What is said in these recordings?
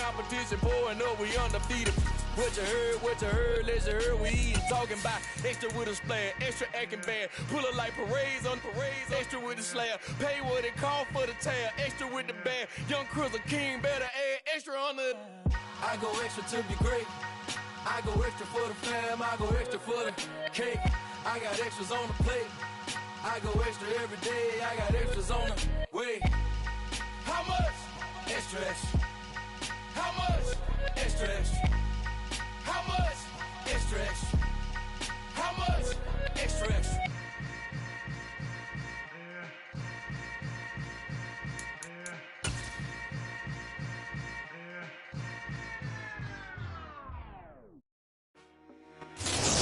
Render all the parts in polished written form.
competition pouring up, we undefeated. What you heard, let's hear we eatin'. Talking about extra with a splash, extra acting bad. Pull it like parades on parades, extra with the slab. Pay what it cost for the tab, extra with the bag. Young Crizzle King better add extra on the. I go extra to be great. I go extra for the fam, I go extra for the cake. I got extras on the plate. I go extra every day, I got extras on the way. How much? Extra, extra. How much? Extra, extra. How much? Extra, extra. How much? Extra, extra.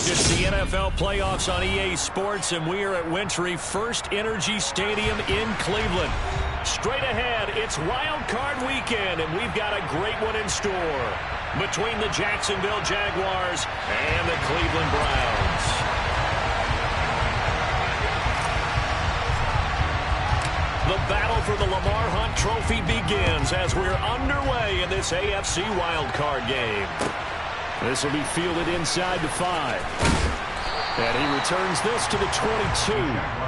It's the NFL playoffs on EA Sports, and we are at Wintry First Energy Stadium in Cleveland. Straight ahead, it's WildCard weekend, and we've got a great one in store between the Jacksonville Jaguars and the Cleveland Browns. The battle for the Lamar Hunt Trophy begins as we're underway in this AFC wildcard game. This will be fielded inside the 5. And he returns this to the 22.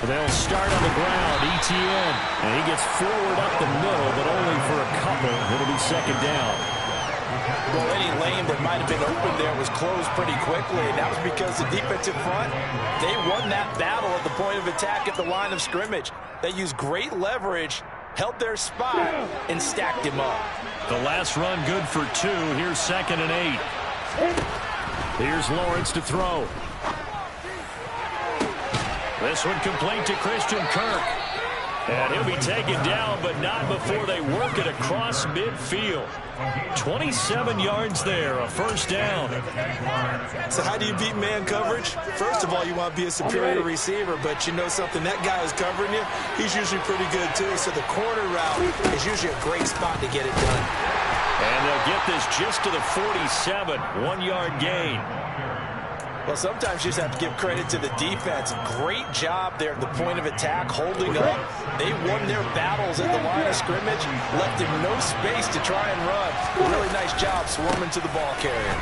They'll start on the ground, ETN, and he gets forward up the middle, but only for a couple. It'll be second down. Well, any lane that might have been open there was closed pretty quickly, and that was because the defensive front, they won that battle at the point of attack at the line of scrimmage. They used great leverage, held their spot, and stacked him up. The last run good for 2. Here's 2nd and 8. Here's Lawrence to throw. This one complete to Christian Kirk. And he'll be taken down, but not before they work it across midfield. 27 yards there, a first down. So how do you beat man coverage? First of all, you want to be a superior receiver, but you know something, that guy who's covering you, he's usually pretty good too. So the corner route is usually a great spot to get it done. And they'll get this just to the 47, 1-yard gain. Well, sometimes you just have to give credit to the defense. Great job there at the point of attack, holding up. They won their battles at the line of scrimmage, left him no space to try and run. Really nice job swarming to the ball carrier.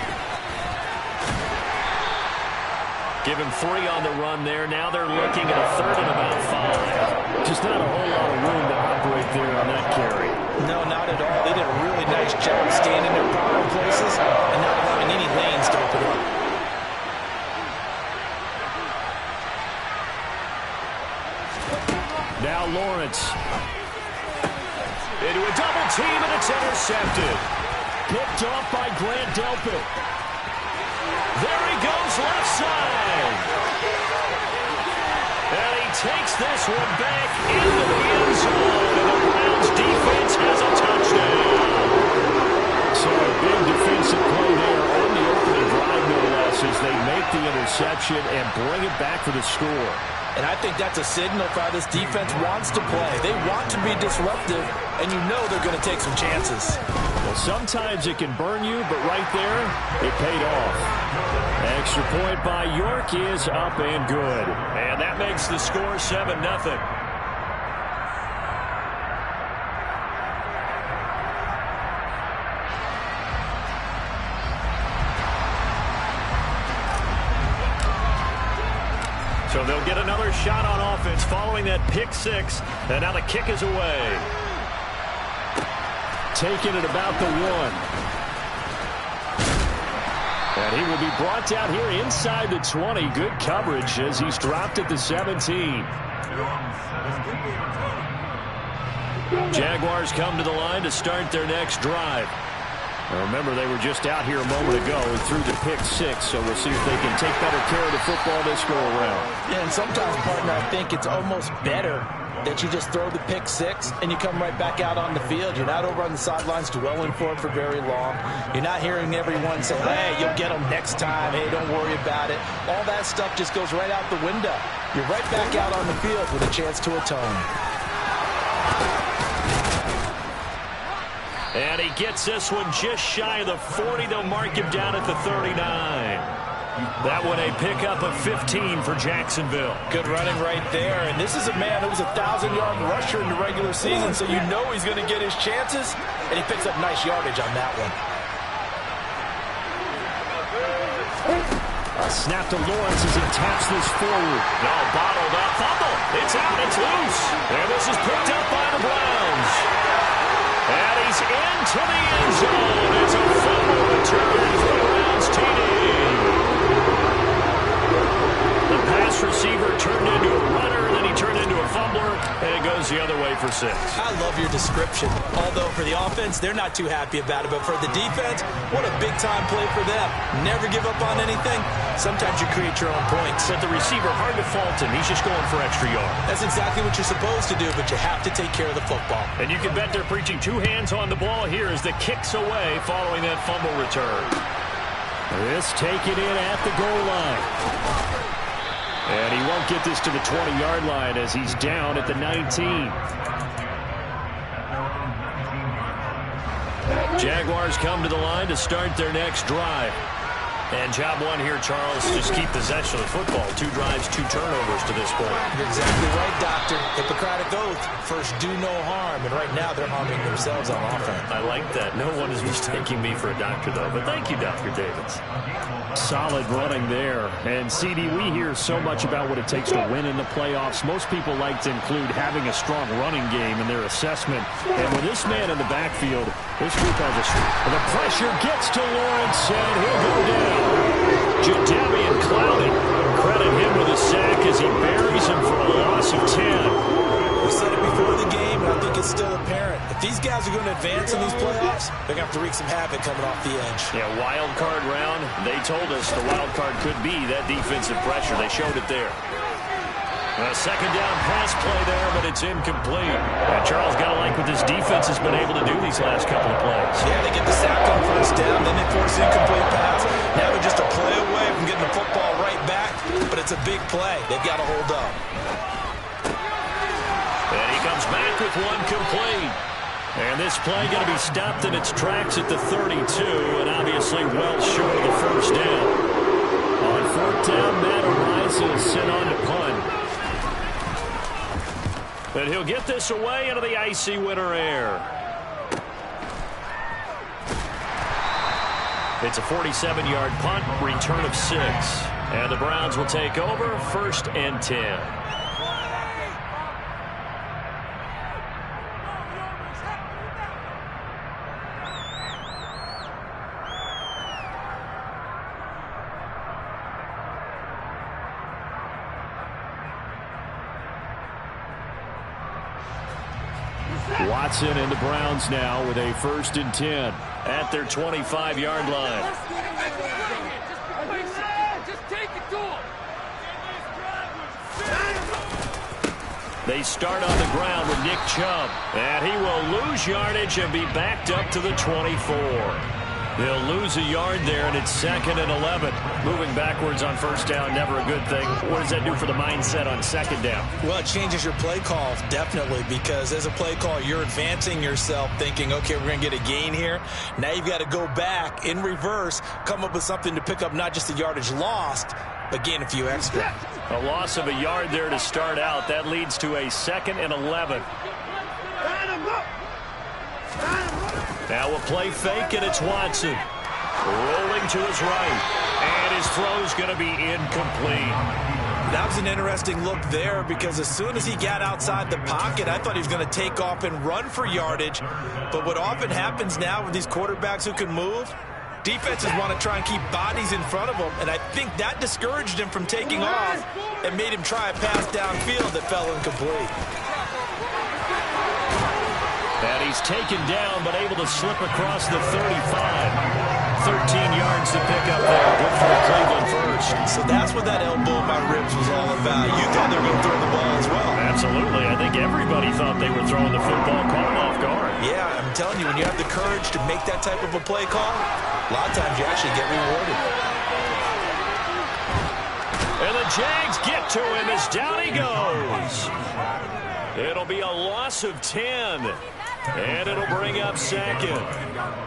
Give him 3 on the run there. Now they're looking at a 3rd and about 5. Just not a whole lot of room to operate there on that carry. No, not at all. They did a really nice job staying in their proper places and not allowing any lanes to open up. Now Lawrence. Into a double team, and it's intercepted. Picked off by Grant Delpit. There he goes, left side. And he takes this one back into the end zone. And the Browns defense has a touchdown. So a big defensive play there on the opening drive, no less, as they make the interception and bring it back for the score. And I think that's a signal for how this defense wants to play. They want to be disruptive, and you know they're going to take some chances. Well, sometimes it can burn you, but right there, it paid off. Extra point by York is up and good. And that makes the score 7-0. So they'll get another shot on offense following that pick 6. And now the kick is away. Taken at about the 1. And he will be brought down here inside the 20. Good coverage as he's dropped at the 17. Jaguars come to the line to start their next drive. Now remember, they were just out here a moment ago and threw the pick 6, so we'll see if they can take better care of the football this go around. Yeah, and sometimes, partner, I think it's almost better that you just throw the pick 6 and you come right back out on the field. You're not over on the sidelines dwelling for it for very long. You're not hearing everyone say, hey, you'll get them next time. Hey, don't worry about it. All that stuff just goes right out the window. You're right back out on the field with a chance to atone. And he gets this one just shy of the 40. They'll mark him down at the 39. That one a pickup of 15 for Jacksonville. Good running right there. And this is a man who was a 1,000-yard rusher in the regular season, so you know he's going to get his chances. And he picks up nice yardage on that one. A snap to Lawrence as he taps this forward. No, bottled up. Fumble. It's out. It's loose. And this is picked up by the Browns. And he's into the end zone. It's a fumble return for the Browns TD. The pass receiver turned into a runner, then he turned into a fumbler, and it goes the other way for 6. I love your description. Although for the offense, they're not too happy about it. But for the defense, what a big-time play for them. Never give up on anything. Sometimes you create your own points. But the receiver, hard to fault him. He's just going for extra yards. That's exactly what you're supposed to do, but you have to take care of the football. And you can bet they're preaching 2 hands on the ball here as the kick's away following that fumble return. This taken in at the goal line. And he won't get this to the 20-yard line as he's down at the 19. Jaguars come to the line to start their next drive. And job one here, Charles, just keep possession of the football. 2 drives, 2 turnovers to this point. You're exactly right, Doctor. Hippocratic oath. First, do no harm. And right now, they're harming themselves on offense. I like that. No one is mistaking me for a doctor, though. But thank you, Dr. Davids. Solid running there. And, CD, we hear so much about what it takes to win in the playoffs. Most people like to include having a strong running game in their assessment. And with this man in the backfield, this group has a... The pressure gets to Lawrence, and he'll go down. Jadeveon Clowney, credit him with a sack as he buries him for a loss of 10. We said it before the game, and I think it's still apparent. If these guys are going to advance in these playoffs, they're going to have to wreak some havoc coming off the edge. Yeah, wild card round. They told us the wild card could be that defensive pressure. They showed it there. A second down pass play there, but it's incomplete. And Charles, got to like what this defense has been able to do these last couple of plays. Yeah, they get the sack on first down, then they force an incomplete pass. Now they're just a play away from getting the football right back, but it's a big play. They've got to hold up. And he comes back with one complete. And this play going to be stopped in its tracks at the 32, and obviously well short of the first down. On 4th down, Matt Araiza is sent on to punt. But he'll get this away into the icy winter air. It's a 47-yard punt, return of 6. And the Browns will take over, 1st and 10. Watson and the Browns now with a 1st and 10 at their 25-yard line. Just take it to him. They start on the ground with Nick Chubb, and he will lose yardage and be backed up to the 24. He'll lose a yard there, and it's 2nd and 11. Moving backwards on 1st down, never a good thing. What does that do for the mindset on 2nd down? Well, it changes your play call, definitely, because as a play call, you're advancing yourself thinking, okay, we're going to get a gain here. Now you've got to go back in reverse, come up with something to pick up not just the yardage lost, but gain a few extra. A loss of a yard there to start out. That leads to a 2nd and 11. Now a play fake, and it's Watson. Rolling to his right. And his throw's going to be incomplete. That was an interesting look there because as soon as he got outside the pocket, I thought he was going to take off and run for yardage. But what often happens now with these quarterbacks who can move, defenses want to try and keep bodies in front of them. And I think that discouraged him from taking off and made him try a pass downfield that fell incomplete. And he's taken down, but able to slip across the 35. 13 yards to pick up there. Good for the Cleveland first. So that's what that elbow in my ribs was all about. You thought they were going to throw the ball as well. Absolutely. I think everybody thought they were throwing the football, caught him off guard. Yeah, I'm telling you, when you have the courage to make that type of a play call, a lot of times you actually get rewarded. And the Jags get to him as down he goes. It'll be a loss of 10. And it'll bring up second.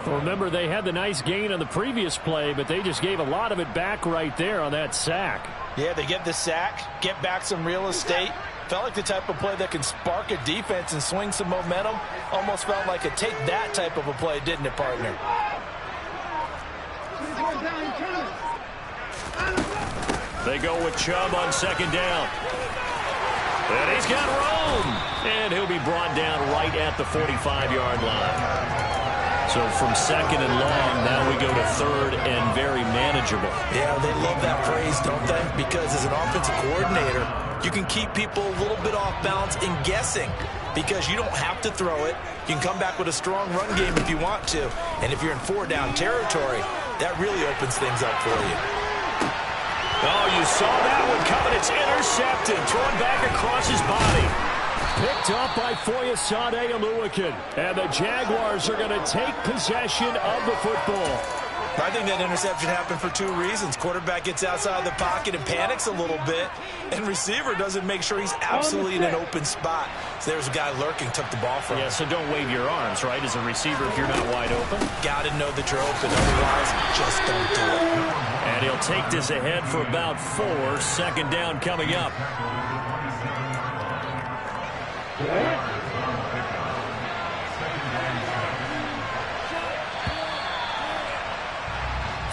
Well, remember, they had the nice gain on the previous play, but they just gave a lot of it back right there on that sack. Yeah, they get the sack, get back some real estate. Felt like the type of play that can spark a defense and swing some momentum. Almost felt like a take that type of a play, didn't it, partner? They go with Chubb on second down. And he's got room. And he'll be brought down right at the 45-yard line. So from second and long, now we go to third and very manageable. Yeah, they love that phrase, don't they? Because as an offensive coordinator, you can keep people a little bit off balance and guessing because you don't have to throw it. You can come back with a strong run game if you want to. And if you're in four-down territory, that really opens things up for you. Oh, you saw that one coming. It's intercepted. Thrown back across his body. Picked up by Foyesade Oluwakin. And the Jaguars are going to take possession of the football. I think that interception happened for two reasons. Quarterback gets outside of the pocket and panics a little bit, and receiver doesn't make sure he's absolutely in an open spot. So there's a guy lurking, took the ball from him. Yeah, so don't wave your arms, right, as a receiver if you're not wide open. Got to know that you're open, otherwise just don't do it. And he'll take this ahead for about 4. Second down coming up. Yeah.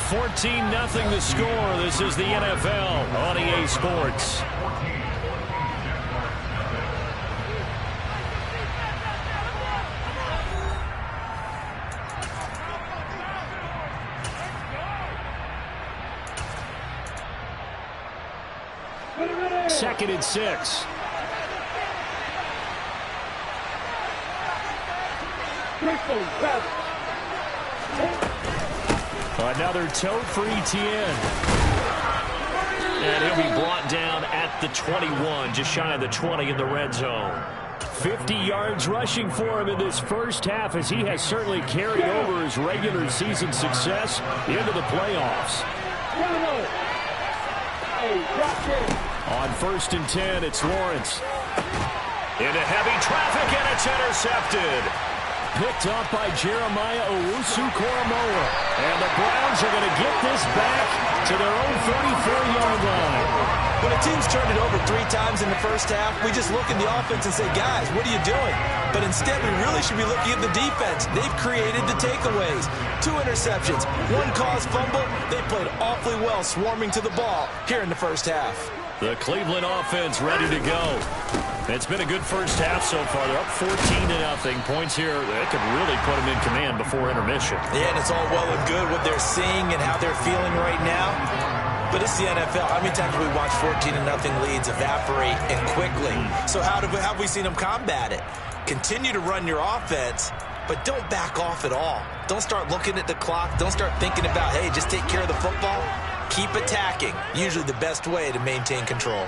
14-0 the score. This is the NFL on EA Sports. Second and 6. Another tote for Etienne. And he'll be brought down at the 21, just shy of the 20 in the red zone. 50 yards rushing for him in this first half, as he has certainly carried over his regular season success into the playoffs. On 1st and 10, it's Lawrence. Into heavy traffic, and it's intercepted. Picked up by Jeremiah Owusu-Koramoah. And the Browns are going to get this back to their own 34-yard line. When a team's turned it over 3 times in the first half, we just look at the offense and say, guys, what are you doing? But instead, we really should be looking at the defense. They've created the takeaways. 2 interceptions, 1 caused fumble. They played awfully well swarming to the ball here in the first half. The Cleveland offense ready to go. It's been a good first half so far. They're up 14-0. Points here that could really put them in command before intermission. Yeah, and it's all well and good what they're seeing and how they're feeling right now. But it's the NFL. How many times have we watched 14-0 leads evaporate and quickly? So how have we seen them combat it? Continue to run your offense, but don't back off at all. Don't start looking at the clock. Don't start thinking about, hey, just take care of the football. Keep attacking. Usually the best way to maintain control.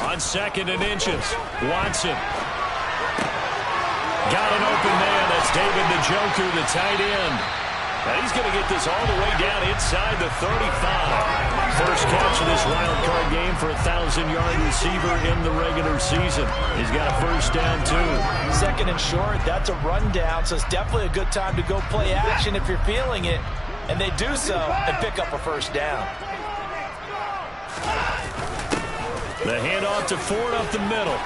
On 2nd and inches, Watson. Got an open man. That's David Njoku, the tight end. And he's going to get this all the way down inside the 35. First catch of this wild card game for a 1,000-yard receiver in the regular season. He's got a first down, too. 2nd and short, that's a rundown, so it's definitely a good time to go play action if you're feeling it. And they do so and pick up a first down. The handoff to Ford up the middle.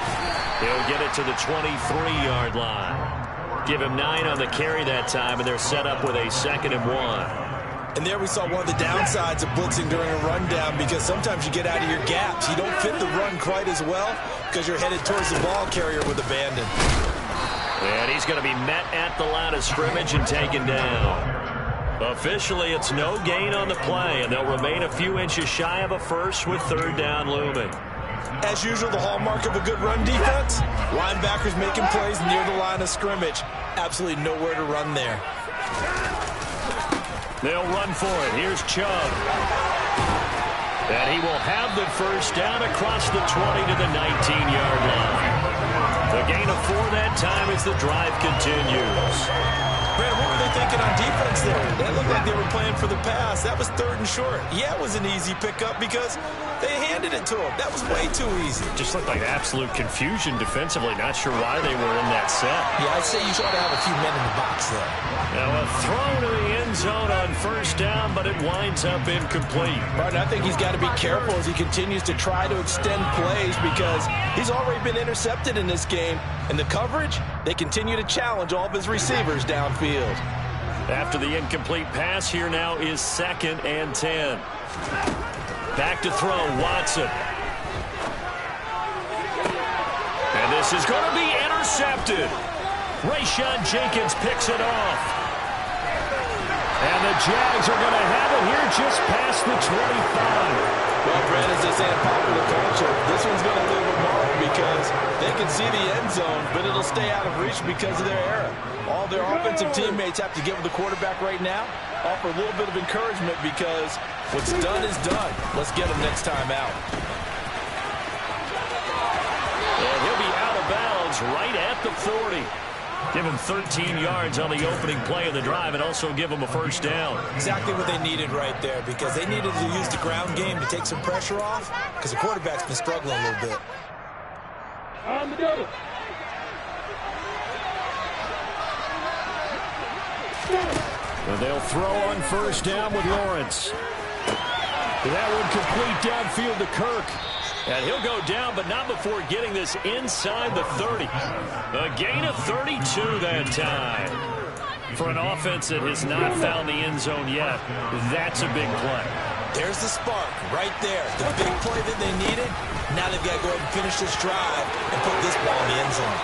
He'll get it to the 23-yard line. Give him 9 on the carry that time, and they're set up with a 2nd and 1. And there we saw one of the downsides of blitzing during a rundown, because sometimes you get out of your gaps. You don't fit the run quite as well because you're headed towards the ball carrier with abandon. And he's going to be met at the line of scrimmage and taken down. Officially, it's no gain on the play, and they'll remain a few inches shy of a first with 3rd down looming. As usual, the hallmark of a good run defense, linebackers making plays near the line of scrimmage. Absolutely nowhere to run there. They'll run for it. Here's Chubb. And he will have the first down across the 20 to the 19-yard line. The gain of 4 that time as the drive continues. Brandon, what were they thinking on defense there? That looked like they were playing for the pass. That was 3rd and short. Yeah, it was an easy pickup because they handed it to him. That was way too easy. Just looked like absolute confusion defensively. Not sure why they were in that set. Yeah, I'd say you ought to have a few men in the box there. Now a throw to the end zone on 1st down, but it winds up incomplete. Martin, I think he's got to be careful as he continues to try to extend plays because he's already been intercepted in this game. And the coverage, they continue to challenge all of his receivers downfield. After the incomplete pass, here now is 2nd and 10. Back to throw, Watson. And this is going to be intercepted. Rayshawn Jenkins picks it off. And the Jags are going to have it here just past the 25. Well, Brad, as they say in popular culture, this one's going to leave a mark because they can see the end zone, but it'll stay out of reach because of their error. All their offensive teammates have to give the quarterback right now, offer a little bit of encouragement because what's done is done. Let's get him next time out. And he'll be out of bounds right at the 40. Give him 13 yards on the opening play of the drive and also give him a 1st down. Exactly what they needed right there because they needed to use the ground game to take some pressure off because the quarterback's been struggling a little bit. On the double. And they'll throw on 1st down with Lawrence. That one complete downfield to Kirk. And he'll go down, but not before getting this inside the 30. A gain of 32 that time. For an offense that has not found the end zone yet, that's a big play. There's the spark right there. The big play that they needed. Now they've got to go ahead and finish this drive and put this ball in the end zone.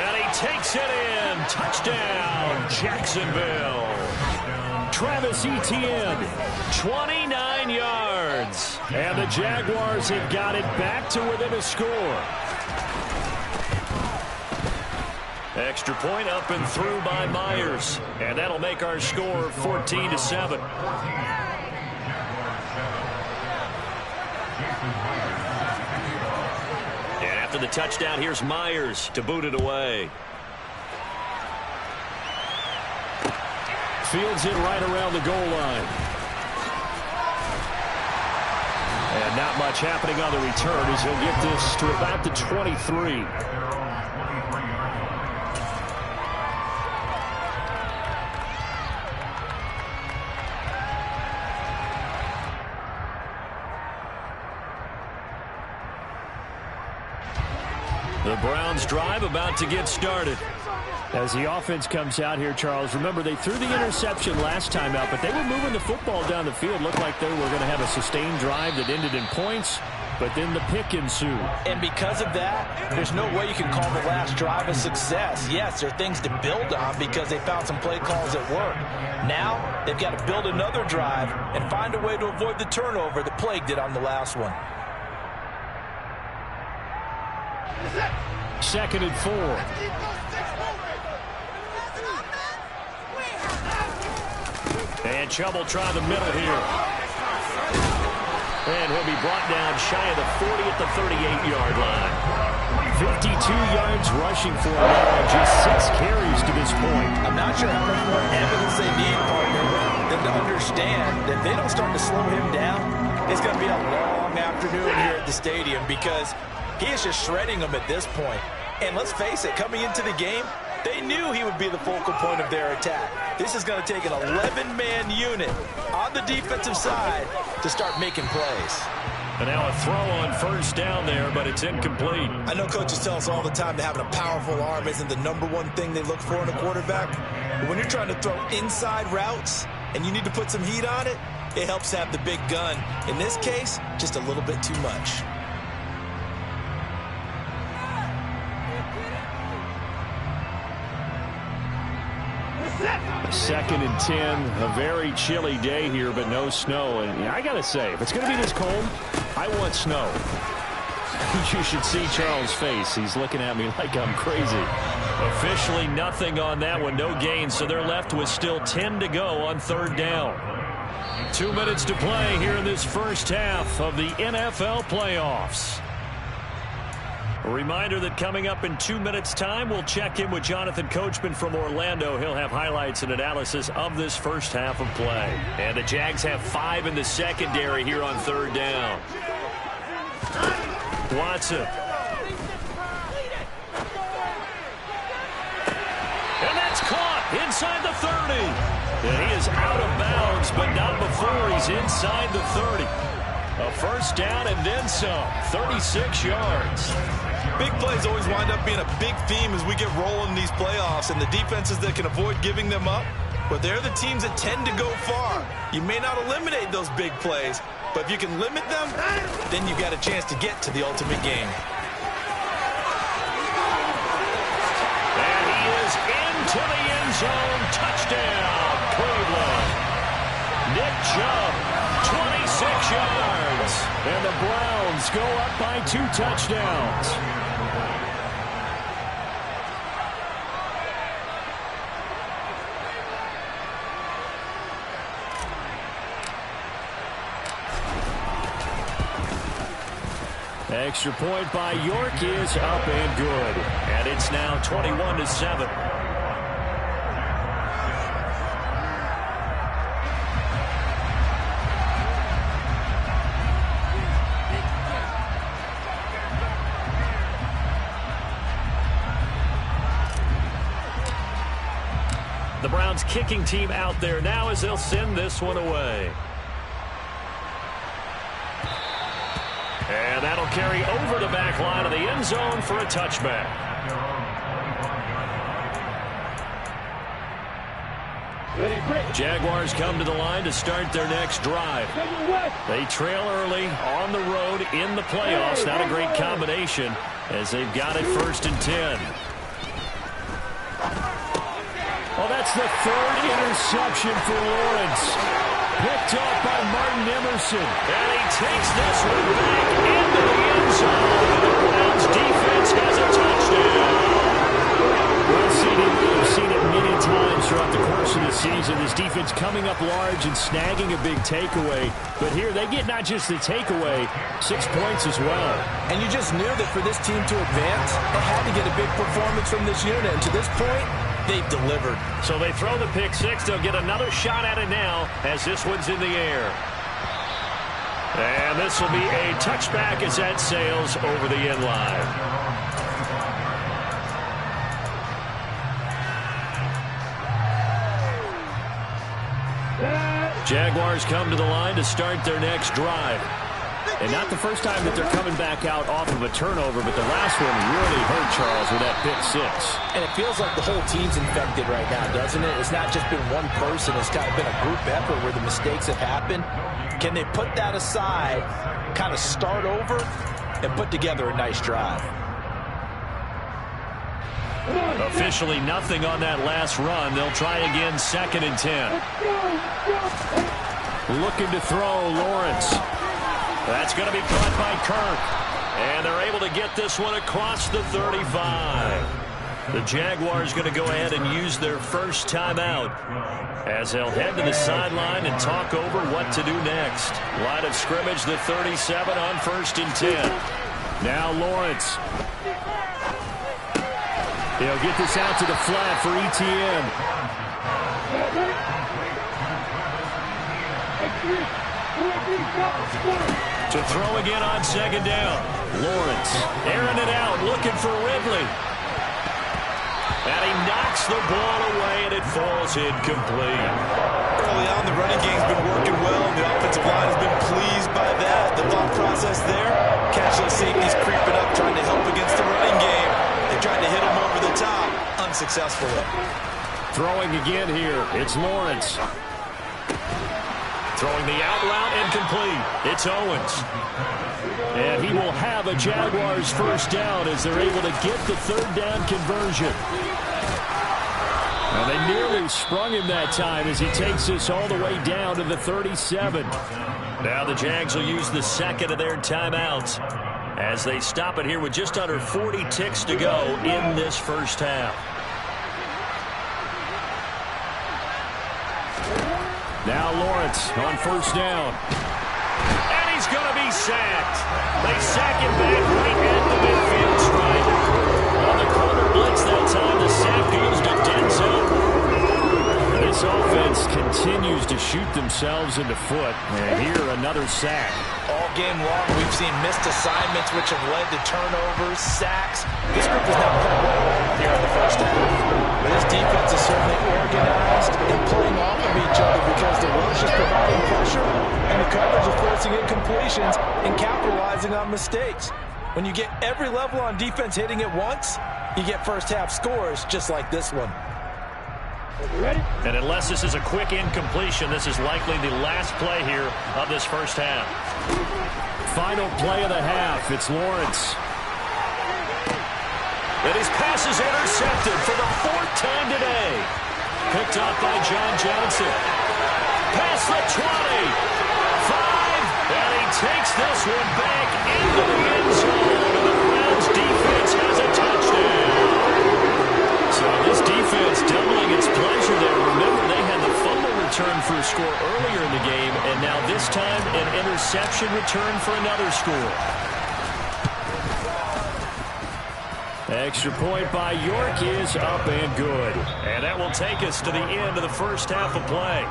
And he takes it in. Touchdown, Jacksonville. Travis Etienne, 29 yards. And the Jaguars have got it back to within a score. Extra point up and through by Myers. And that'll make our score 14-7. And after the touchdown, here's Myers to boot it away. Fields it right around the goal line. And not much happening on the return as he'll get this to about the 23. The Browns drive about to get started. As the offense comes out here, Charles, remember they threw the interception last time out, but they were moving the football down the field. Looked like they were going to have a sustained drive that ended in points, but then the pick ensued. And because of that, there's no way you can call the last drive a success. Yes, there are things to build on because they found some play calls that work. Now, they've got to build another drive and find a way to avoid the turnover that plagued it on the last one. 2nd and 4. And Chubb will try the middle here. And he'll be brought down shy of the 40 at the 38-yard line. 52 yards rushing for him now on just 6 carries to this point. I'm not sure how much more evidence they need, partner, than to understand that if they don't start to slow him down, it's going to be a long afternoon here at the stadium because he is just shredding them at this point. And let's face it, coming into the game, they knew he would be the focal point of their attack. This is going to take an 11-man unit on the defensive side to start making plays. And now a throw on 1st down there, but it's incomplete. I know coaches tell us all the time that having a powerful arm isn't the #1 thing they look for in a quarterback. But when you're trying to throw inside routes and you need to put some heat on it, it helps have the big gun. In this case, just a little bit too much. 2nd and 10. A very chilly day here, but no snow. And I got to say, if it's going to be this cold, I want snow. You should see Charles' face. He's looking at me like I'm crazy. Officially nothing on that one. No gain, so they're left with still 10 to go on 3rd down. 2 minutes to play here in this first half of the NFL playoffs. A reminder that coming up in 2 minutes' time, we'll check in with Jonathan Coachman from Orlando. He'll have highlights and analysis of this first half of play. And the Jags have 5 in the secondary here on third down. Watson. And that's caught inside the 30. And he is out of bounds, but not before he's inside the 30. A first down and then some. 36 yards. Big plays always wind up being a big theme as we get rolling in these playoffs, and the defenses that can avoid giving them up, but they're the teams that tend to go far. You may not eliminate those big plays, but if you can limit them, then you've got a chance to get to the ultimate game. And he is into the end zone. Touchdown, Cleveland. Nick Chubb, 26 yards. And the Browns go up by 2 touchdowns. Extra point by York is up and good. And it's now 21-7. The Browns kicking team out there now as they'll send this one away. And that'll carry over the back line of the end zone for a touchback. Jaguars come to the line to start their next drive. They trail early on the road in the playoffs. Not a great combination as they've got it 1st and 10. Oh, that's the 3rd interception for Lawrence. Picked up by Martin Emerson. And he takes this one back into the end zone. The Browns defense has a touchdown. Well, CD, we've seen it many times throughout the course of the season. This defense coming up large and snagging a big takeaway. But here they get not just the takeaway, 6 points as well. And you just knew that for this team to advance, they had to get a big performance from this unit. And to this point, they've delivered. So they throw the pick 6. They'll get another shot at it now as this one's in the air. And this will be a touchback as that sails over the end line. Jaguars come to the line to start their next drive. And not the first time that they're coming back out off of a turnover, but the last one really hurt Charles with that pick 6. And it feels like the whole team's infected right now, doesn't it? It's not just been one person. It's kind of been a group effort where the mistakes have happened. Can they put that aside, kind of start over, and put together a nice drive? Officially nothing on that last run. They'll try again 2nd and 10. Looking to throw, Lawrence. That's going to be caught by Kirk. And they're able to get this one across the 35. The Jaguars going to go ahead and use their first timeout as they'll head to the sideline and talk over what to do next. Line of scrimmage, the 37 on 1st and 10. Now Lawrence. He'll get this out to the flat for ETN. To throw again on 2nd down. Lawrence airing it out, looking for Ridley. And he knocks the ball away, and it falls incomplete. Early on, the running game's been working well, and the offensive line has been pleased by that. The thought process there, catch those safeties creeping up, trying to help against the running game. They tried to hit him over the top, unsuccessfully. Throwing again here, it's Lawrence. Throwing the out route incomplete. It's Owens. And he will have a Jaguars first down as they're able to get the 3rd down conversion. And they nearly sprung him that time as he takes this all the way down to the 37. Now the Jags will use the 2nd of their timeouts as they stop it here with just under 40 ticks to go in this first half. Now Lawrence on 1st down. And he's going to be sacked. They sack him back right at the midfield stripe. themselves in the foot. And here, another sack. All game long, we've seen missed assignments, which have led to turnovers, sacks. This group has not played well here in the first half. But this defense is certainly organized and playing off of each other because the rush is providing pressure and the coverage is forcing incompletions and capitalizing on mistakes. When you get every level on defense hitting at once, you get first half scores just like this one. Ready? And unless this is a quick incompletion, this is likely the last play here of this first half. Final play of the half. It's Lawrence. And his pass is intercepted for the 4th time today. Picked up by John Johnson. Past the 20. 5. And he takes this one back into the end zone. And the Browns defense has a touchdown. So this defense doubling its pleasure there. Remember, they had the fumble return for a score earlier in the game, and now this time an interception return for another score. Extra point by York is up and good. And that will take us to the end of the first half of play.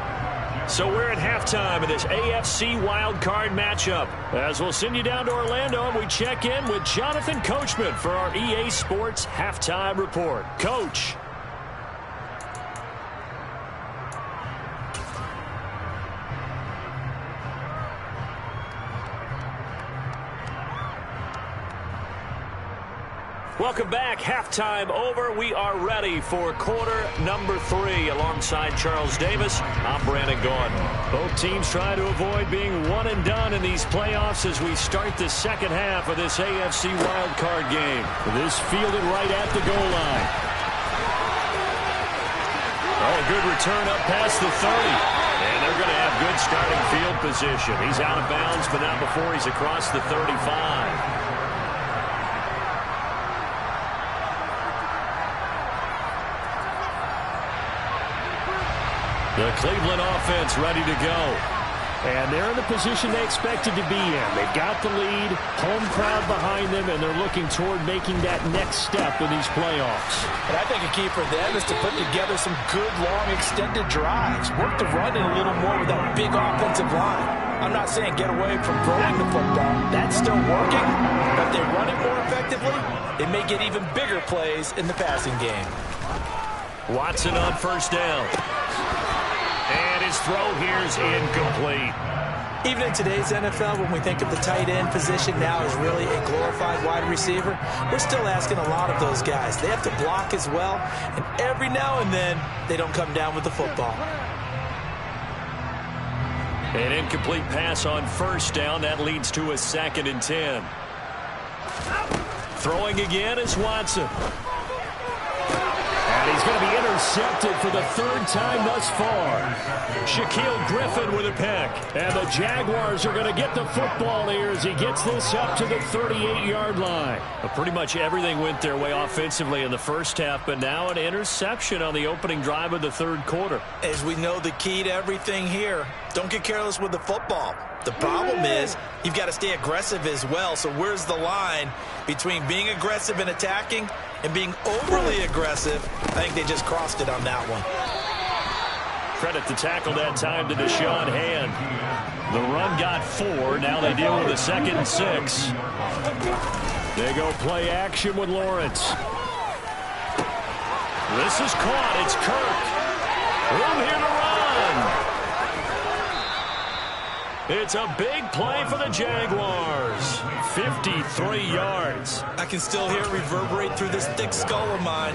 So we're at halftime of this AFC wildcard matchup. As we'll send you down to Orlando, and we check in with Jonathan Coachman for our EA Sports Halftime Report. Coach. Welcome back. Halftime over. We are ready for quarter number 3 alongside Charles Davis. I'm Brandon Gordon. Both teams trying to avoid being one and done in these playoffs as we start the second half of this AFC wildcard game. This fielded right at the goal line. Oh, good return up past the 30. And they're going to have good starting field position. He's out of bounds, but not before he's across the 35. The Cleveland offense ready to go. And they're in the position they expected to be in. They've got the lead, home crowd behind them, and they're looking toward making that next step in these playoffs. But I think a key for them is to put together some good, long, extended drives. Work the run in a little more with that big offensive line. I'm not saying get away from throwing the football. That's still working. But if they run it more effectively, they may get even bigger plays in the passing game. Watson on first down. And his throw here is incomplete. Even in today's NFL, when we think of the tight end position now as really a glorified wide receiver, we're still asking a lot of those guys. They have to block as well, and every now and then, they don't come down with the football. An incomplete pass on first down. That leads to a 2nd and 10. Throwing again is Watson. And he's going to be intercepted for the 3rd time thus far. Shaquille Griffin with a pick. And the Jaguars are going to get the football here as he gets this up to the 38-yard line. Well, pretty much everything went their way offensively in the first half, but now an interception on the opening drive of the 3rd quarter. As we know, the key to everything here, don't get careless with the football. The problem is you've got to stay aggressive as well. So where's the line between being aggressive and attacking and being overly aggressive? I think they just crossed it on that one. Credit the tackle that time to Deshaun Hand. The run got 4. Now they deal with a 2nd and 6. They go play action with Lawrence. This is caught. It's Kirk. Room here to run. It's a big play for the Jaguars. 53 yards. I can still hear it reverberate through this thick skull of mine.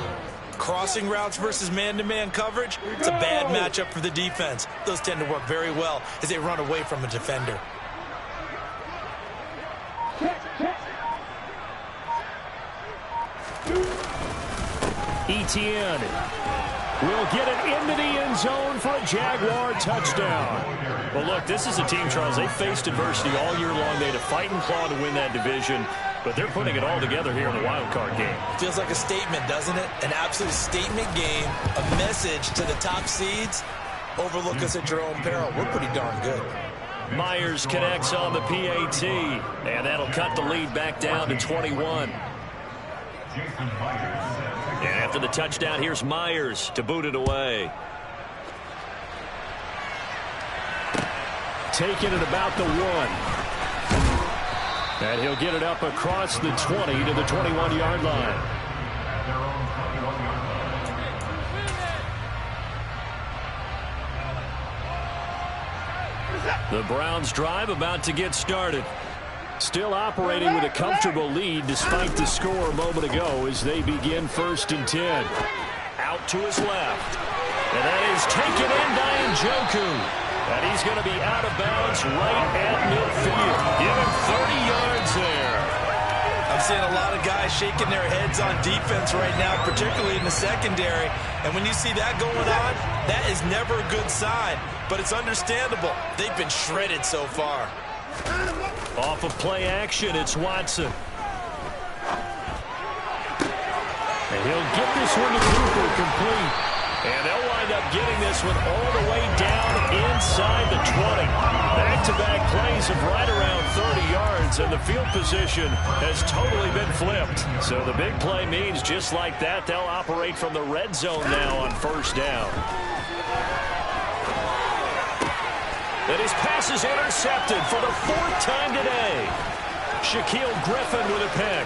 Crossing routes versus man-to-man coverage, it's a bad matchup for the defense. Those tend to work very well as they run away from a defender. Etienne will get it into the end zone for a Jaguar touchdown. Well, look, this is a team, Charles. They faced adversity all year long. They had to fight and claw to win that division, but they're putting it all together here in the wild card game. Feels like a statement, doesn't it? An absolute statement game, a message to the top seeds. Overlook us at your own peril. We're pretty darn good. Myers connects on the PAT, and that'll cut the lead back down to 21. And after the touchdown, here's Myers to boot it away. taken at about the 1. And he'll get it up across the 20 to the 21-yard line. The Browns drive about to get started. Still operating with a comfortable lead despite the score a moment ago as they begin 1st and 10. Out to his left. And that is taken in by Njoku. And he's going to be out of bounds right at midfield. Give him 30 yards there. I'm seeing a lot of guys shaking their heads on defense right now, particularly in the secondary. And when you see that going on, that is never a good sign. But it's understandable. They've been shredded so far. Off of play action, it's Watson. And he'll get this one to Cooper complete. And they'll wind up getting this one all the way down inside the 20. Back-to-back plays of right around 30 yards, and the field position has totally been flipped. So the big play means just like that, they'll operate from the red zone now on 1st down. And his pass is intercepted for the 4th time today. Shaquille Griffin with a pick.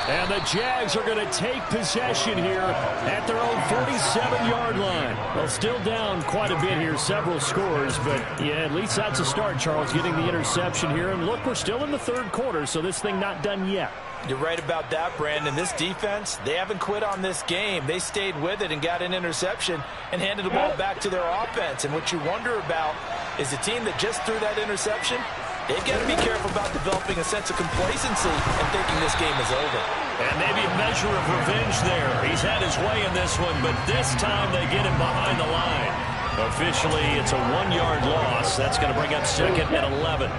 And the Jags are going to take possession here at their own 47-yard line. Well, still down quite a bit here, several scores, but yeah, at least that's a start, Charles, getting the interception here. And look, we're still in the 3rd quarter, so this thing not done yet. You're right about that, Brandon. This defense, they haven't quit on this game. They stayed with it and got an interception and handed the ball back to their offense. And what you wonder about is the team that just threw that interception, they've got to be careful about developing a sense of complacency and thinking this game is over. And maybe a measure of revenge there. He's had his way in this one, but this time they get him behind the line. Officially, it's a 1-yard loss. That's going to bring up 2nd and 11.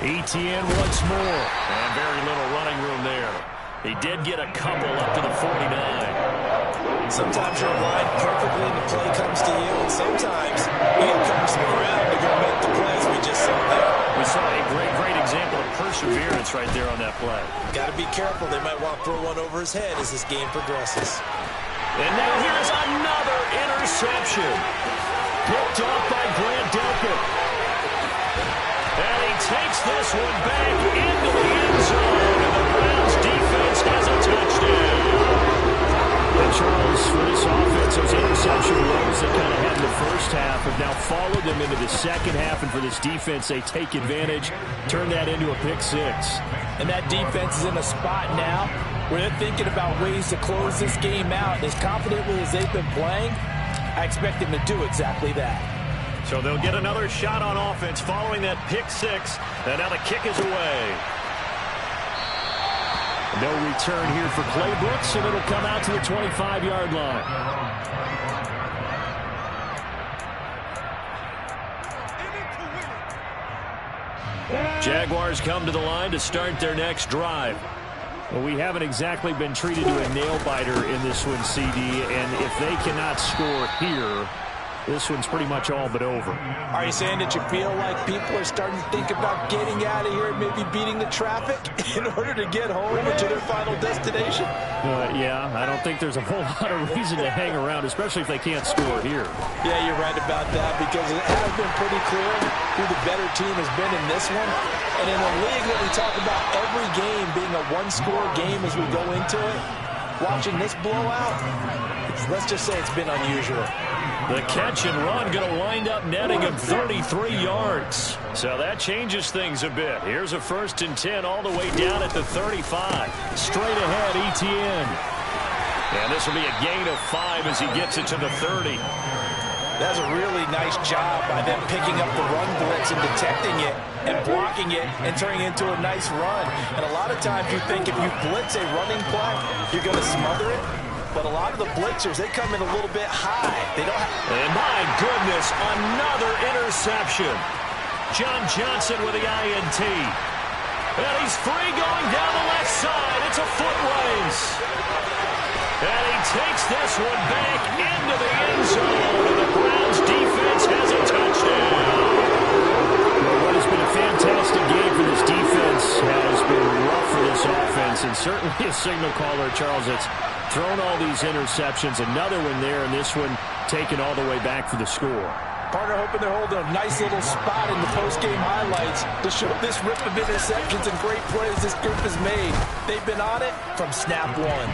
Etienne once more. And very little running room there. He did get a couple up to the 49. Sometimes you're aligned perfectly and the play comes to you, and sometimes you got to cover some ground to go make the plays we just saw there. We saw a great example of perseverance right there on that play. Got to be careful. They might want to throw one over his head as this game progresses. And now here's another interception. Picked off by Grant Delpit. And he takes this one back into the end zone, and the Browns defense has a touchdown. And Charles, for this offense, those interception woes that kind of had in the first half have now followed them into the second half, and for this defense, they take advantage, turn that into a pick 6. And that defense is in a spot now where they're thinking about ways to close this game out. As confidently as they've been playing, I expect them to do exactly that. So they'll get another shot on offense following that pick 6, and now the kick is away. No return here for Clay Brooks, and it'll come out to the 25-yard line. Jaguars come to the line to start their next drive. Well, we haven't exactly been treated to a nail-biter in this one, CD, and if they cannot score here, this one's pretty much all but over. Are you saying that you feel like people are starting to think about getting out of here and maybe beating the traffic in order to get home or to their final destination? Yeah, I don't think there's a whole lot of reason to hang around, especially if they can't score here. Yeah, you're right about that, because it has been pretty clear who the better team has been in this one. And in a league that we talk about every game being a one-score game as we go into it, watching this blowout, let's just say it's been unusual. The catch and run going to wind up netting him 33 yards. So that changes things a bit. Here's a 1st and 10 all the way down at the 35. Straight ahead, Etienne. And this will be a gain of 5 as he gets it to the 30. That's a really nice job by them picking up the run blitz and detecting it and blocking it and turning it into a nice run. And a lot of times you think if you blitz a running play, you're going to smother it. But a lot of the blitzers, they come in a little bit high. They don't have... And my goodness, another interception. John Johnson with the INT. And he's free going down the left side. It's a foot race. And he takes this one back into the end zone. And the Browns defense has a touchdown. Well, what has been a fantastic game for this defense has been rough for this offense. And certainly a signal caller, Charles, it's thrown all these interceptions. Another one there, and this one taken all the way back for the score. Partner hoping they're holding a nice little spot in the post-game highlights to show this rip of interceptions and great plays this group has made. They've been on it from snap one.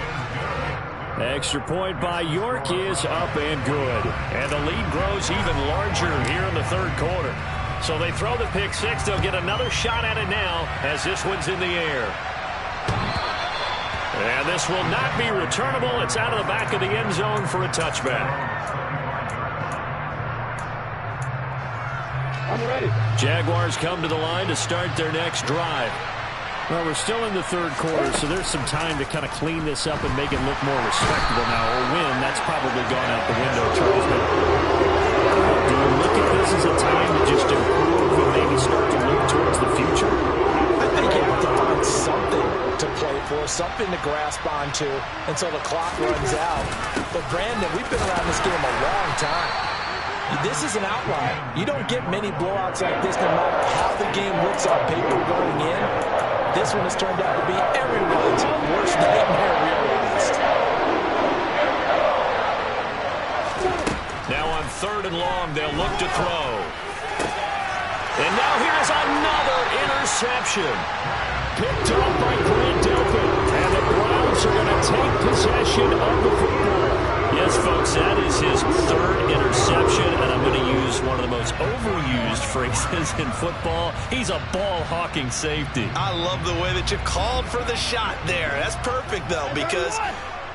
Extra point by York is up and good. And the lead grows even larger here in the third quarter. So they throw the pick six. They'll get another shot at it now as this one's in the air. And this will not be returnable. It's out of the back of the end zone for a touchback. I'm ready. Jaguars come to the line to start their next drive. Well, we're still in the third quarter, so there's some time to kind of clean this up and make it look more respectable now. Or win, that's probably gone out the window, Charles. But do you look at this as a time to just improve and maybe start to look towards the future? I think you have to find something to play for, something to grasp onto until the clock runs out. But, Brandon, we've been around this game a long time. This is an outlier. You don't get many blowouts like this no matter how the game looks on paper going in. This one has turned out to be everyone's worst nightmare realized. Now on 3rd and long, they'll look to throw. And now here's another interception. Picked up by Grant Delpit. And the Browns are going to take possession of the football. Yes, folks, that is his 3rd interception, and I'm going to use one of the most overused phrases in football. He's a ball-hawking safety. I love the way that you called for the shot there. That's perfect, though, because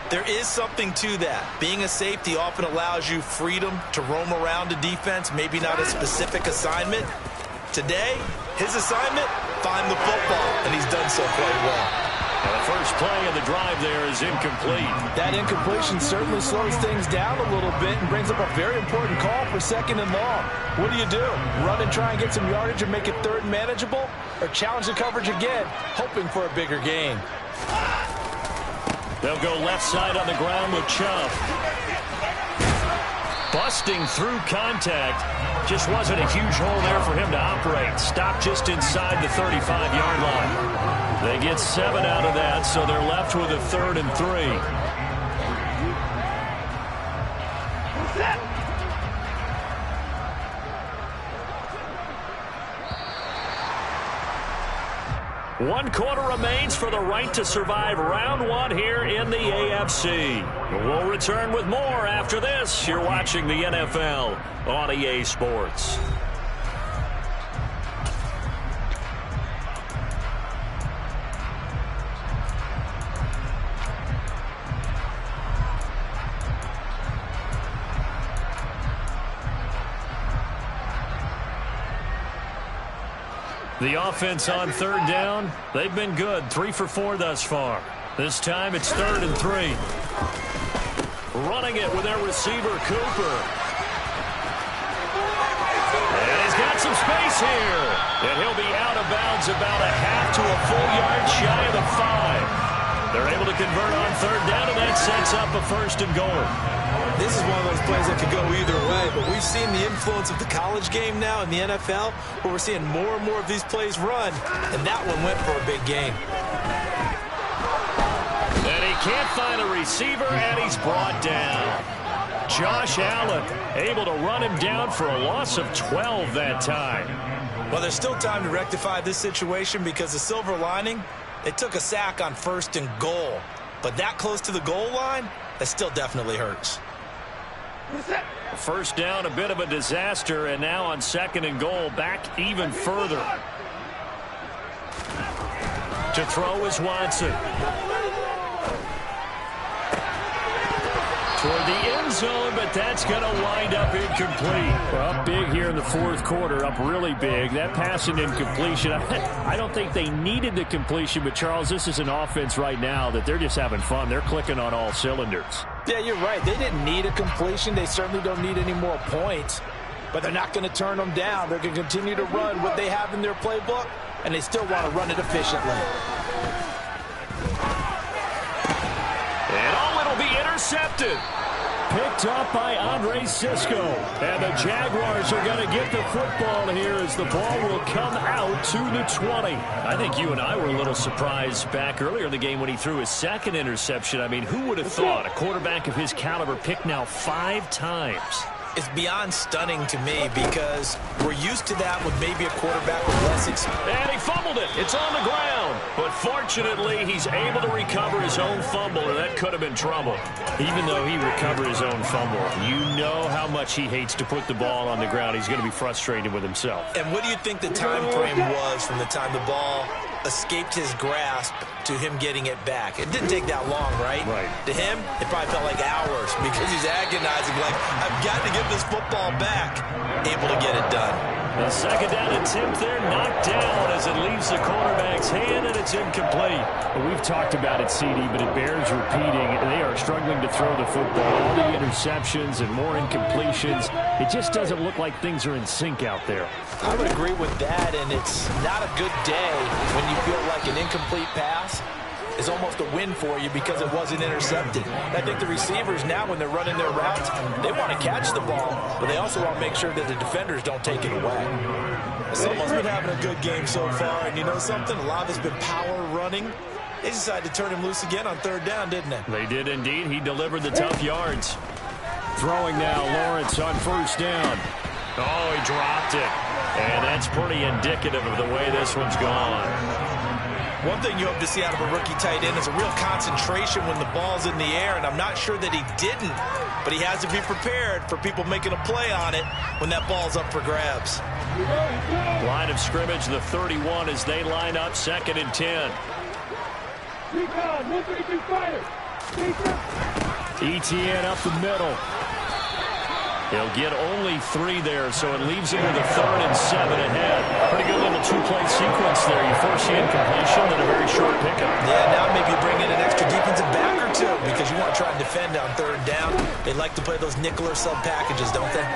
there is something to that. Being a safety often allows you freedom to roam around the defense, maybe not a specific assignment. Today, his assignment, find the football, and he's done so quite well. And the first play of the drive there is incomplete. That incompletion certainly slows things down a little bit and brings up a very important call for 2nd and long. What do? Run and try and get some yardage and make it 3rd manageable? Or challenge the coverage again, hoping for a bigger gain? They'll go left side on the ground with Chubb. Busting through contact. Just wasn't a huge hole there for him to operate. Stopped just inside the 35-yard line. They get 7 out of that, so they're left with a 3rd and 3. One quarter remains for the right to survive round 1 here in the AFC. We'll return with more after this. You're watching the NFL on EA Sports. The offense on 3rd down, they've been good. 3 for 4 thus far. This time it's 3rd and 3. Running it with their receiver, Cooper. And he's got some space here. And he'll be out of bounds about a half to a full yard shy of the 5. They're able to convert on 3rd down, and that sets up a 1st and goal. This is one of those plays that could go either way, but we've seen the influence of the college game now in the NFL, where we're seeing more and more of these plays run, and that one went for a big gain. And he can't find a receiver, and he's brought down. Josh Allen able to run him down for a loss of 12 that time. Well, there's still time to rectify this situation because the silver lining, they took a sack on 1st and goal. But that close to the goal line, that still definitely hurts. 1st down, a bit of a disaster, and now on 2nd and goal, back even further. To throw is Watson. Toward the end zone, but that's going to wind up incomplete. Well, up big here in the 4th quarter, up really big. That pass and incompletion, I don't think they needed the completion, but Charles, this is an offense right now that they're just having fun. They're clicking on all cylinders. Yeah, you're right. They didn't need a completion. They certainly don't need any more points, but they're not going to turn them down. They're going to continue to run what they have in their playbook, and they still want to run it efficiently. And it'll be intercepted. Picked up by Andre Cisco. And the Jaguars are going to get the football here as the ball will come out to the 20. I think you and I were a little surprised back earlier in the game when he threw his second interception. I mean, who would have thought a quarterback of his caliber picked now 5 times? It's beyond stunning to me because we're used to that with maybe a quarterback with less experience. And he fumbled it. It's on the ground. But fortunately, he's able to recover his own fumble, and that could have been trouble. Even though he recovered his own fumble, you know how much he hates to put the ball on the ground. He's going to be frustrated with himself. And what do you think the time frame was from the time the ball escaped his grasp to him getting it back? It didn't take that long, right? Right. To him, it probably felt like hours because he's agonizing, like, I've got to get this football back. Able to get it done. The second down attempt there knocked down as it leaves the quarterback's hand, and it's incomplete. Well, we've talked about it, CD, but it bears repeating. They are struggling to throw the football. All the interceptions and more incompletions. It just doesn't look like things are in sync out there. I would agree with that, and it's not a good day when you feel like an incomplete pass is almost a win for you because it wasn't intercepted. And I think the receivers now, when they're running their routes, they want to catch the ball, but they also want to make sure that the defenders don't take it away. Someone's been having a good game so far, and you know something? A lot of it's been power running. They decided to turn him loose again on third down, didn't they? They did indeed. He delivered the tough yards. Throwing now, Lawrence on first down. Oh, he dropped it. And that's pretty indicative of the way this one's gone. One thing you hope to see out of a rookie tight end is a real concentration when the ball's in the air, and I'm not sure that he didn't, but he has to be prepared for people making a play on it when that ball's up for grabs. Line of scrimmage, the 31 as they line up, 2nd and 10. ETN up the middle. He'll get only 3 there, so it leaves him with a 3rd and 7 ahead. Pretty good little 2-play sequence there. You force the incompletion, then a very short pickup. Yeah, now maybe you bring in an extra defensive back or two because you want to try and defend on third down. They like to play those nickel or sub packages, don't they?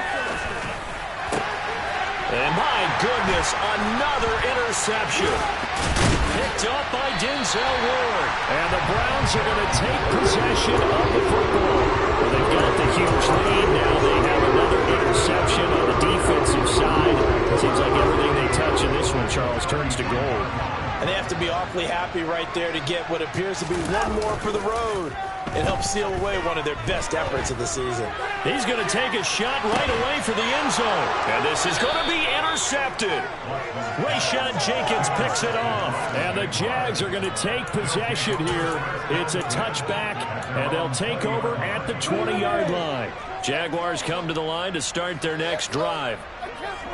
And my goodness, another interception. Picked up by Denzel Ward. And the Browns are going to take possession of the football. Well, they've got the huge lead. Now they have another interception on the defensive side. It seems like everything they touch in this one, Charles, turns to gold. And they have to be awfully happy right there to get what appears to be one more for the road. It helps seal away one of their best efforts of the season. He's going to take a shot right away for the end zone. And this is going to be intercepted. Rayshad Jenkins picks it off. And the Jags are going to take possession here. It's a touchback, and they'll take over at the 20-yard line. Jaguars come to the line to start their next drive.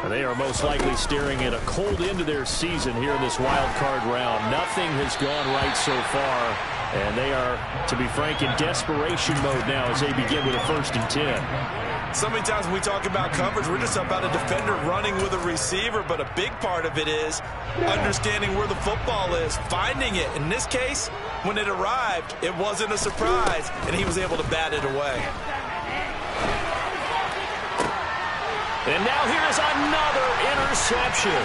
They are most likely staring at a cold end to their season here in this wild card round. Nothing has gone right so far, and they are, to be frank, in desperation mode now as they begin with a 1st and 10. So many times when we talk about coverage, we're just about a defender running with a receiver, but a big part of it is understanding where the football is, finding it. In this case, when it arrived, it wasn't a surprise, and he was able to bat it away. And now here's another interception.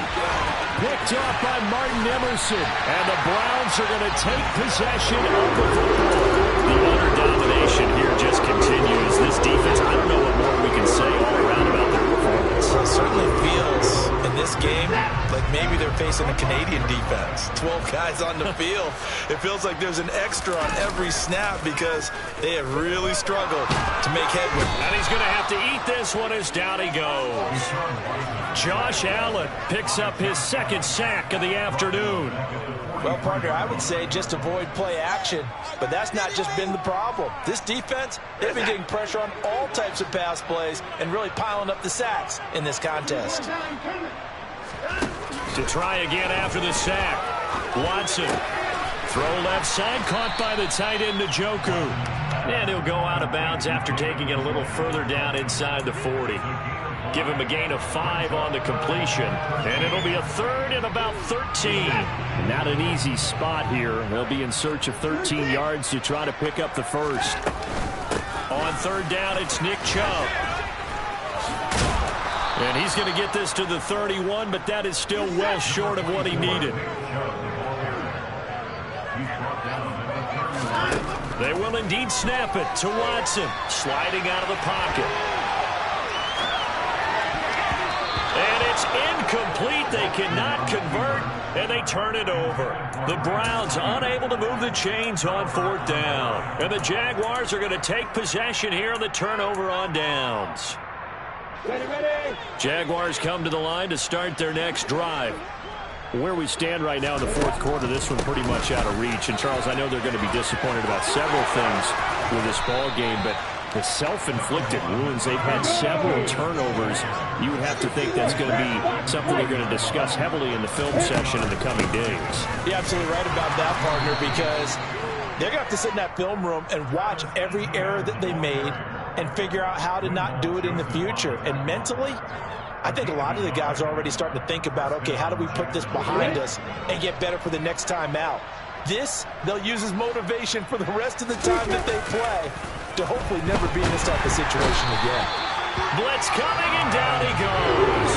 Picked up by Martin Emerson. And the Browns are going to take possession of the football. The utter domination here just continues. This defense, I don't know what more we can say all around about their performance. Well, it certainly feels in this game like maybe they're facing a Canadian defense. 12 guys on the field. It feels like there's an extra on every snap because they have really struggled to make headway. And he's going to have to eat this one as down he goes. Josh Allen picks up his 2nd sack of the afternoon. Well, partner, I would say just avoid play action, but that's not just been the problem. This defense, they've been getting pressure on all types of pass plays and really piling up the sacks in this contest. To try again after the sack. Watson. Throw left side, caught by the tight end Njoku. And he'll go out of bounds after taking it a little further down inside the 40. Give him a gain of 5 on the completion. And it'll be a 3rd and about 13. Not an easy spot here. They'll be in search of 13 yards to try to pick up the 1st. On 3rd down, it's Nick Chubb. And he's going to get this to the 31, but that is still well short of what he needed. They will indeed snap it to Watson, sliding out of the pocket. And it's incomplete. They cannot convert, and they turn it over. The Browns unable to move the chains on 4th down. And the Jaguars are going to take possession here on the turnover on downs. Ready. Jaguars come to the line to start their next drive. Where we stand right now in the 4th quarter, this one pretty much out of reach. And, Charles, I know they're going to be disappointed about several things with this ball game, but the self-inflicted wounds, they've had several turnovers. You would have to think that's going to be something they're going to discuss heavily in the film session in the coming days. You're absolutely right about that, partner, because they're going to have to sit in that film room and watch every error that they made and figure out how to not do it in the future. And mentally, I think a lot of the guys are already starting to think about, okay, how do we put this behind us and get better for the next time out? This, they'll use as motivation for the rest of the time that they play to hopefully never be in this type of situation again. Blitz coming, and down he goes.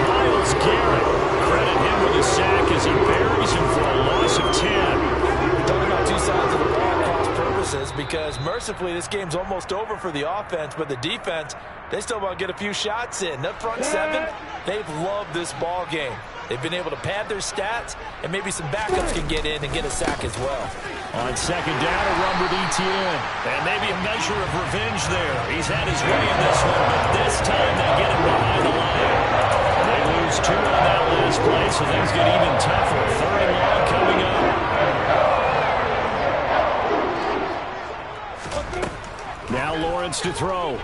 Myles Garrett, credit him with a sack as he buries him for a loss of 10. Talking about two sides of the ball cross purposes, because mercifully this game's almost over for the offense, but the defense, they still want to get a few shots in. The front seven, they've loved this ball game. They've been able to pad their stats, and maybe some backups can get in and get a sack as well. On 2nd down, a run with Etienne. And maybe a measure of revenge there. He's had his way in this one, but this time they get him behind the line. They lose 2 on that last play, so things get even tougher. 3rd and long coming up. Now Lawrence to throw.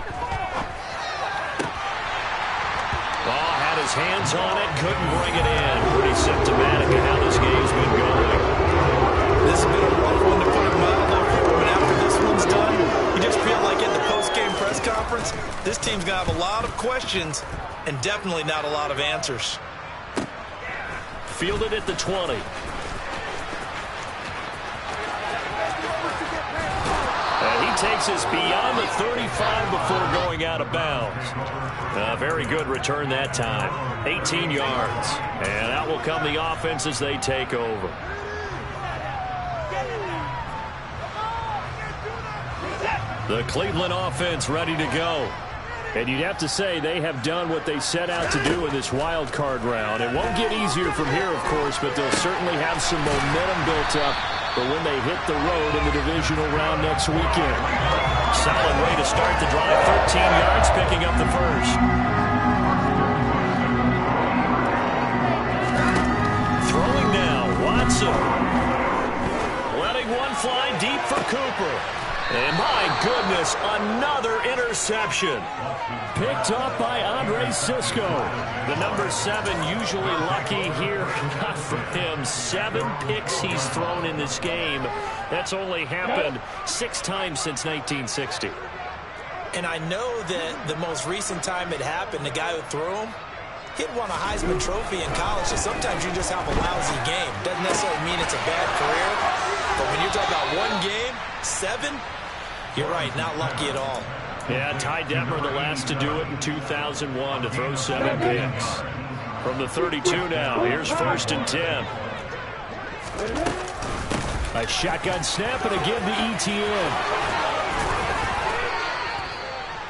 Had his hands on it, couldn't bring it in. Pretty symptomatic of how this game's been going. This has been a rough one to put it mildly, but after this one's done, you just feel like at the post-game press conference, this team's going to have a lot of questions and definitely not a lot of answers. Fielded at the 20. He takes us beyond the 35 before going out of bounds. Very good return that time. 18 yards. And out will come the offense as they take over. The Cleveland offense ready to go. And you'd have to say they have done what they set out to do in this wild card round. It won't get easier from here, of course, but they'll certainly have some momentum built up for when they hit the road in the divisional round next weekend. Solid way to start the drive. 13 yards, picking up the first. Throwing now, Watson. Letting one fly deep for Cooper. And my goodness, another interception. Picked up by Andre Cisco. The number 7 usually lucky here. Not for him. 7 picks he's thrown in this game. That's only happened 6 times since 1960. And I know that the most recent time it happened, the guy who threw him, he'd won a Heisman Trophy in college. So sometimes you just have a lousy game. Doesn't necessarily mean it's a bad career. But when you're talking about one game, 7, you're right, not lucky at all. Yeah, Ty Detmer, the last to do it in 2001, to throw 7 picks. From the 32 now, here's 1st and 10. A shotgun snap and again to Etienne.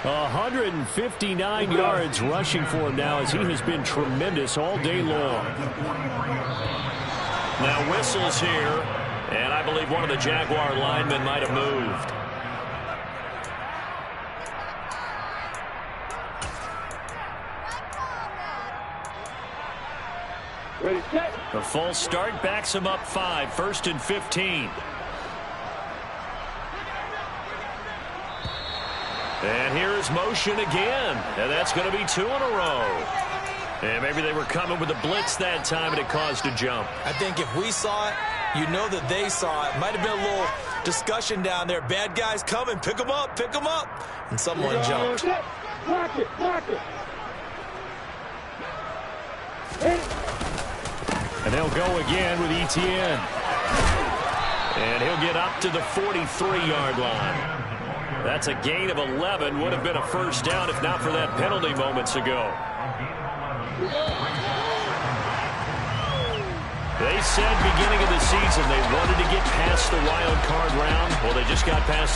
159 yards rushing for him now as he has been tremendous all day long. Now whistles here, and I believe one of the Jaguar linemen might have moved. Ready, set. The false start backs him up 5, 1st and 15. And here's motion again, and that's going to be 2 in a row. And maybe they were coming with a blitz that time, and it caused a jump. I think if we saw it, you know that they saw it. Might have been a little discussion down there. Bad guys coming, pick them up, and someone jumped. Block it. And they'll go again with Etienne. And he'll get up to the 43-yard line. That's a gain of 11. Would have been a first down if not for that penalty moments ago. They said beginning of the season they wanted to get past the wild card round. Well, they just got past